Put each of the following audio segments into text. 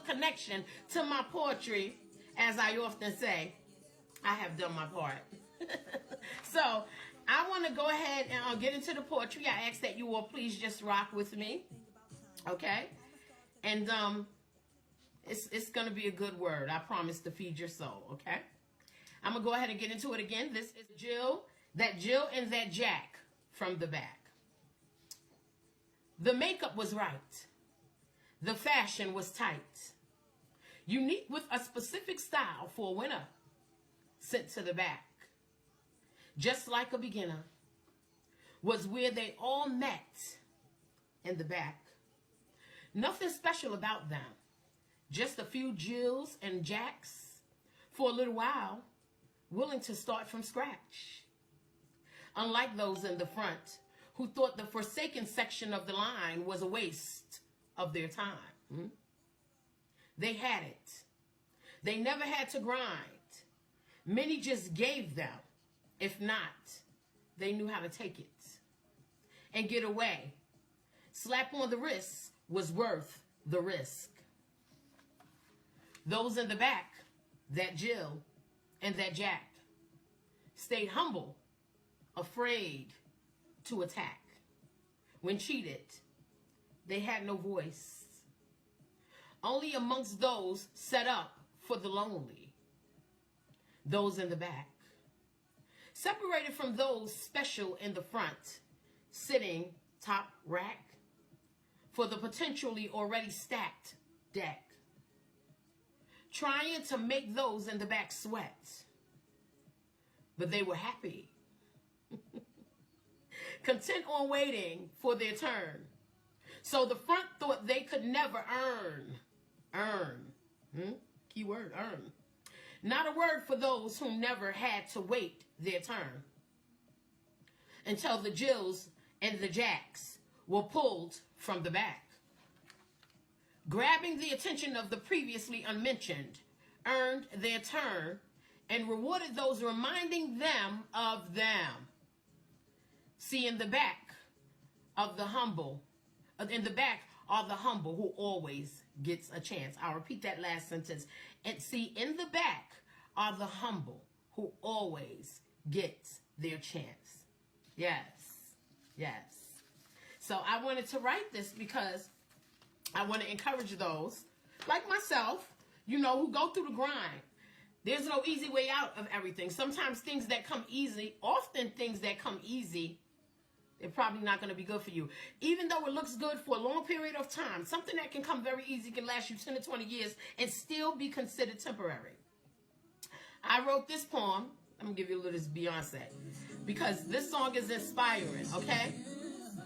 connection to my poetry, as I often say, I have done my part. So I want to go ahead and get into the poetry. I ask that you all please just rock with me, okay? And it's going to be a good word. I promise to feed your soul, okay? I'm going to go ahead and get into it again. This is Jill and that Jack from the back. The makeup was right. The fashion was tight. Unique with a specific style for a winner. Sent to the back. Just like a beginner. Was where they all met. In the back. Nothing special about them. Just a few Jills and Jacks. For a little while. Willing to start from scratch. Unlike those in the front. Who thought the forsaken section of the line was a waste of their time. They had it. They never had to grind. Many just gave them. If not, they knew how to take it and get away. Slap on the wrist was worth the risk. Those in the back, that Jill and that Jack, stayed humble, afraid to attack. When cheated, they had no voice. Only amongst those set up for the lonely. Those in the back. Separated from those special in the front. Sitting top rack. For the potentially already stacked deck. Trying to make those in the back sweat. But they were happy. Content on waiting for their turn. So the front thought they could never earn. Keyword, earn. Not a word for those who never had to wait their turn. Until the Jills and the Jacks were pulled from the back. Grabbing the attention of the previously unmentioned, earned their turn, and rewarded those reminding them of them. See, in the back of the humble, in the back are the humble who always gets a chance. I'll repeat that last sentence. And see, in the back are the humble who always gets their chance. Yes, yes. So I wanted to write this because I want to encourage those, like myself, you know, who go through the grind. There's no easy way out of everything. Sometimes things that come easy, often things that come easy, they're probably not going to be good for you. Even though it looks good for a long period of time, something that can come very easy can last you 10 to 20 years and still be considered temporary. I wrote this poem. I'm going to give you a little Beyonce. Because this song is inspiring, okay?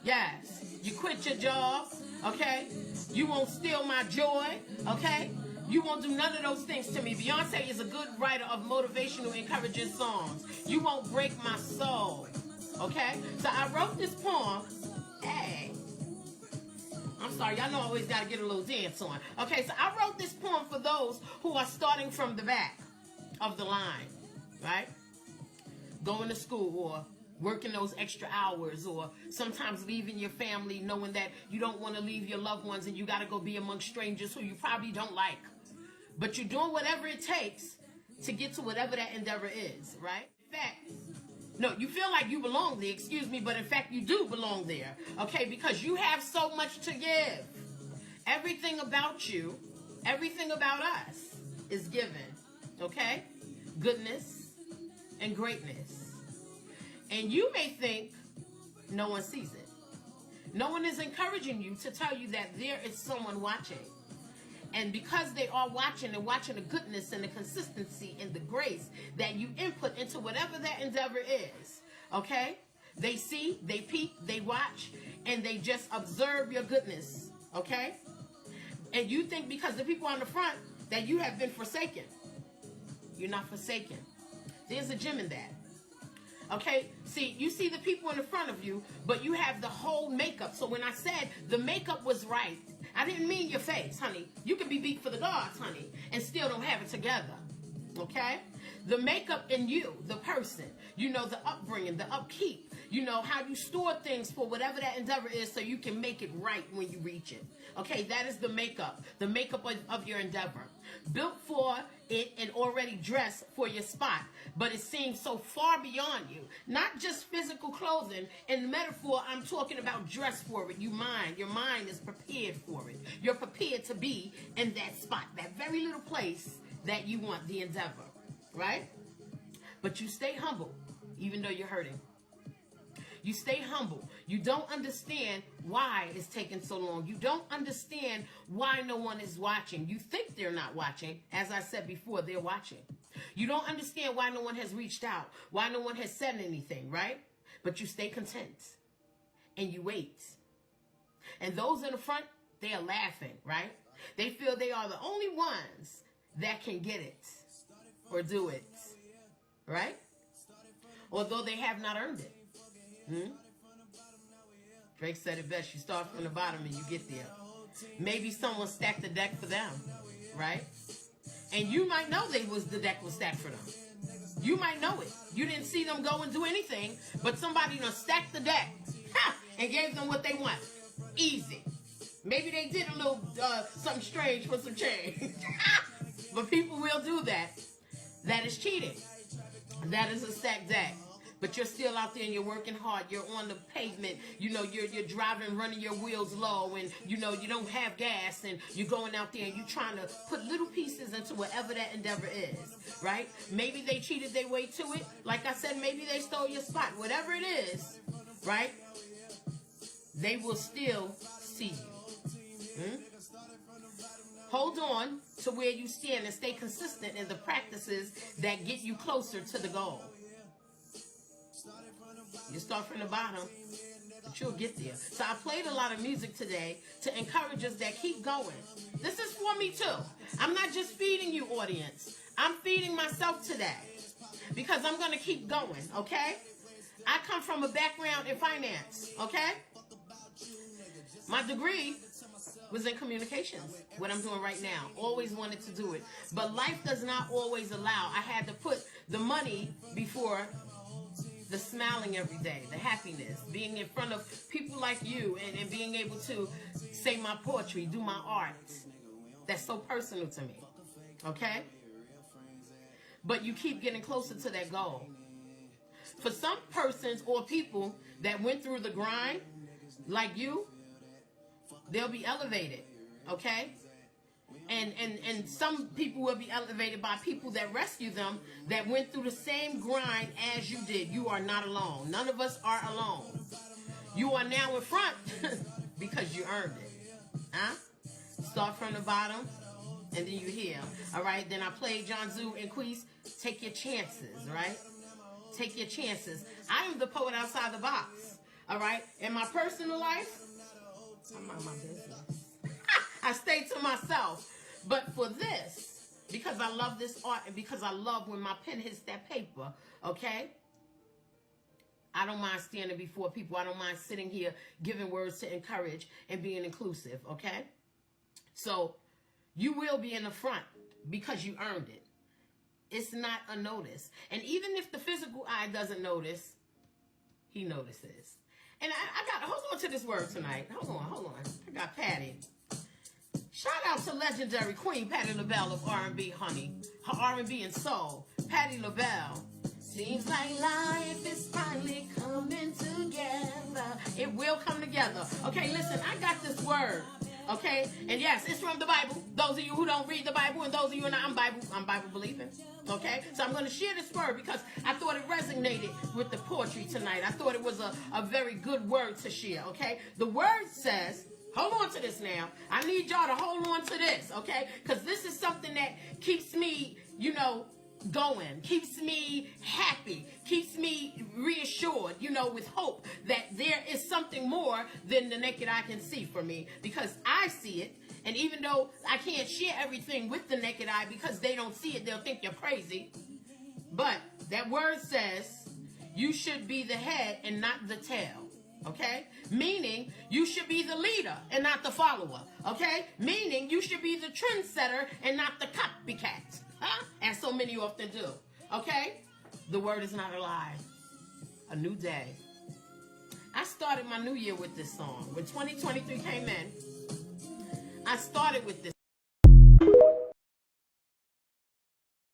Yes. You quit your job, okay? You won't steal my joy, okay? You won't do none of those things to me. Beyonce is a good writer of motivational, encouraging songs. You won't break my soul. Okay, so I wrote this poem. Hey, I'm sorry, y'all know I always got to get a little dance on. Okay, so I wrote this poem for those who are starting from the back of the line, right? Going to school or working those extra hours, or sometimes leaving your family knowing that you don't want to leave your loved ones and you got to go be among strangers who you probably don't like. But you're doing whatever it takes to get to whatever that endeavor is, right? In fact, no, you feel like you belong there, excuse me, but in fact you do belong there, okay? Because you have so much to give. Everything about you, everything about us is given, okay? Goodness and greatness. And you may think no one sees it. No one is encouraging you to tell you that there is someone watching. And because they are watching and watching the goodness and the consistency and the grace that you input into whatever that endeavor is, okay? They see, they peek, they watch, and they just observe your goodness, okay? And you think because the people on the front that you have been forsaken. You're not forsaken. There's a gem in that. Okay, see, you see the people in the front of you, but you have the whole makeup. So when I said the makeup was right, I didn't mean your face, honey. You can be beat for the gods, honey, and still don't have it together. Okay? The makeup in you, the person, you know, the upbringing, the upkeep, you know, how you store things for whatever that endeavor is so you can make it right when you reach it. Okay, that is the makeup of your endeavor. Built for it and already dressed for your spot, but it seems so far beyond you. Not just physical clothing. In the metaphor, I'm talking about dress for it. Your mind is prepared for it. You're prepared to be in that spot, that very little place that you want the endeavor, right? But you stay humble, even though you're hurting. You stay humble. You don't understand why it's taking so long. You don't understand why no one is watching. You think they're not watching. As I said before, they're watching. You don't understand why no one has reached out, why no one has said anything, right? But you stay content and you wait. And those in the front, they are laughing, right? They feel they are the only ones that can get it or do it, right? Although they have not earned it. Drake said it best. You start from the bottom and you get there. Maybe someone stacked the deck for them, right? And you might know the deck was stacked for them. You might know it. You didn't see them go and do anything, but somebody stacked the deck and gave them what they want. Easy. Maybe they did a little something strange for some change. But people will do that. That is cheating. That is a stacked deck. But you're still out there and you're working hard. You're on the pavement. You know, you're driving, running your wheels low, and you know you don't have gas, and you're going out there and you're trying to put little pieces into whatever that endeavor is, right? Maybe they cheated their way to it. Like I said, maybe they stole your spot. Whatever it is, right? They will still see you. Hold on to where you stand and stay consistent in the practices that get you closer to the goal. You start from the bottom, but you'll get there. So I played a lot of music today to encourage us that keep going. This is for me too. I'm not just feeding you, audience. I'm feeding myself today because I'm going to keep going, okay? I come from a background in finance, okay? My degree was in communications, what I'm doing right now. Always wanted to do it. But life does not always allow. I had to put the money before the smiling every day, the happiness, being in front of people like you and being able to say my poetry, do my art. That's so personal to me, okay? But you keep getting closer to that goal. For some persons or people that went through the grind, like you, they'll be elevated, okay? And some people will be elevated by people that rescue them, that went through the same grind as you did. You are not alone. None of us are alone. You are now in front because you earned it. Huh? Start from the bottom, and then you heal. All right? Then I played John Zoo and Queese. Take your chances, right? Take your chances. I am the poet outside the box. All right? In my personal life, I'm on my business. I stay to myself. But for this, because I love this art and because I love when my pen hits that paper, okay? I don't mind standing before people. I don't mind sitting here giving words to encourage and being inclusive, okay? So you will be in the front because you earned it. It's not unnoticed. And even if the physical eye doesn't notice, he notices. And I got, hold on to this word tonight. Hold on. I got Patty. Shout out to legendary Queen Patti LaBelle of R&B, honey. Her R&B and soul. Patti LaBelle. Seems like life is finally coming together. It will come together. Okay, listen, I got this word. Okay? And yes, it's from the Bible. Those of you who don't read the Bible and those of you who are not, I'm Bible believing. Okay? So I'm going to share this word because I thought it resonated with the poetry tonight. I thought it was a very good word to share. Okay? The word says, hold on to this now. I need y'all to hold on to this, okay? Because this is something that keeps me, going, keeps me happy, keeps me reassured, with hope that there is something more than the naked eye can see for me, because I see it. And even though I can't share everything with the naked eye because they don't see it, they'll think you're crazy. But that word says you should be the head and not the tail. Okay? Meaning you should be the leader and not the follower. Okay? Meaning you should be the trendsetter and not the copycat. Huh? As so many often do. Okay? The word is not a lie. A new day. I started my new year with this song. When 2023 came in, I started with this